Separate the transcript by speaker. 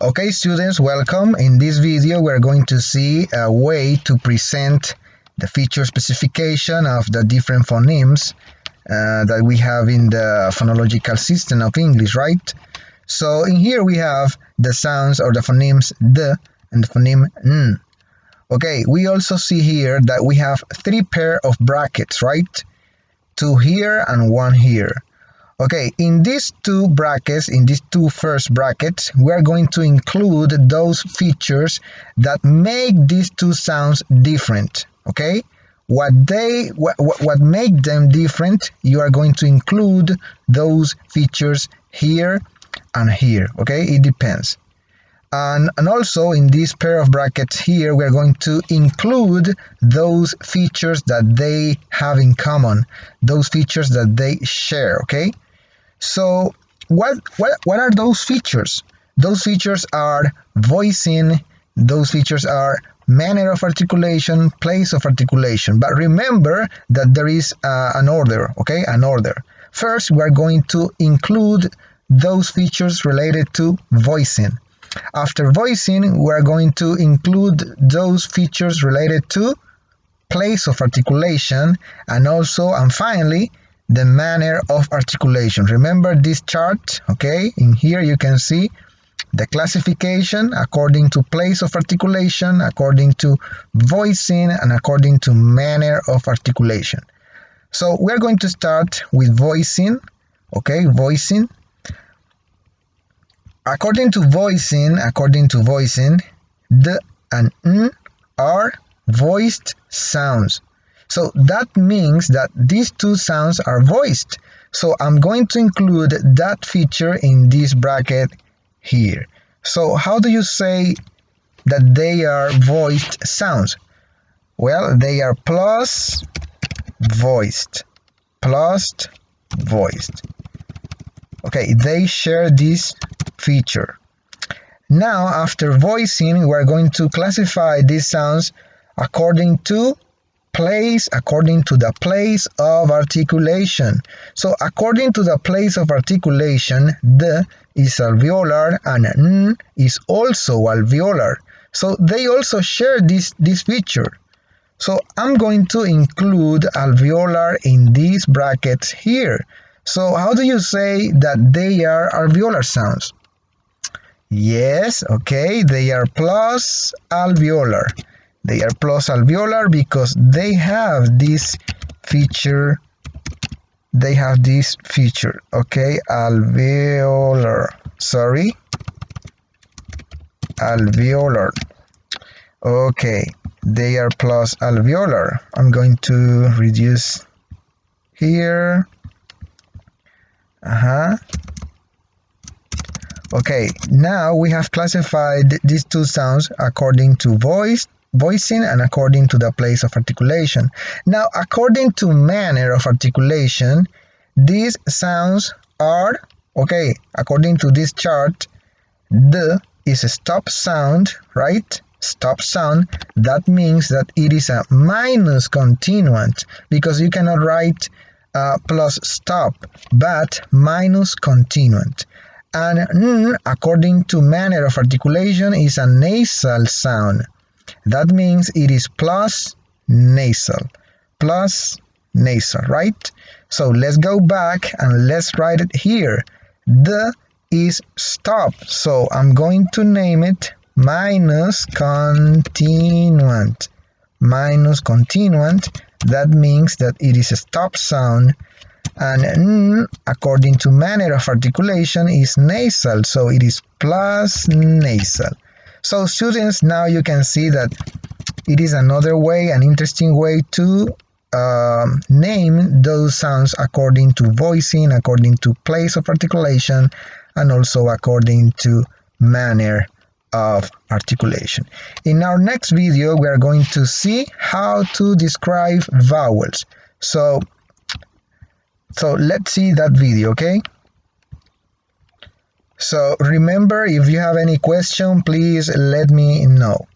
Speaker 1: Okay, students, welcome. In this video, we're going to see a way to present the feature specification of the different phonemes that we have in the phonological system of English, right? So in here we have the sounds or the phonemes D and the phoneme N. Okay, we also see here that we have three pair of brackets, right? Two here and one here. Okay, in these two brackets, in these two first brackets, we are going to include those features that make these two sounds different. Okay, what make them different, you are going to include those features here and here. Okay, it depends. And also in this pair of brackets here, we are going to include those features that they have in common, those features that they share. Okay. So what are those features? Those features are voicing, those features are manner of articulation, place of articulation. But remember that there is an order, okay? An order. First, we are going to include those features related to voicing. After voicing, we are going to include those features related to place of articulation, and finally, the manner of articulation. Remember this chart, okay? In here you can see the classification according to place of articulation, according to voicing, and according to manner of articulation. So we're going to start with voicing, okay? Voicing. According to voicing, D and N are voiced sounds. So that means that these two sounds are voiced. So I'm going to include that feature in this bracket here. So how do you say that they are voiced sounds? Well, they are plus voiced. Plus voiced. Okay, they share this feature. Now, after voicing, we're going to classify these sounds according to the place of articulation. So according to the place of articulation, D is alveolar and N is also alveolar. So they also share this feature. So I'm going to include alveolar in these brackets here. So how do you say that they are alveolar sounds? Yes, okay, they are plus alveolar. They are plus alveolar because they have this feature. Okay, alveolar. Alveolar. Okay, they are plus alveolar. I'm going to reduce here. Okay, now we have classified these two sounds according to voicing and according to the place of articulation. Now, according to manner of articulation, these sounds are, okay, according to this chart, D is a stop sound, right? Stop sound. That means that it is a minus continuant because you cannot write plus stop, but minus continuant. And N, according to manner of articulation, is a nasal sound. That means it is plus nasal, right? So let's go back and let's write it here. The is stop, so I'm going to name it minus continuant. That means that it is a stop sound. And N, according to manner of articulation, is nasal, so it is plus nasal. So students, now you can see that it is another way, an interesting way to name those sounds according to voicing, according to place of articulation, and also according to manner of articulation. In our next video, we are going to see how to describe vowels. So let's see that video, okay? So remember, if you have any question, please let me know.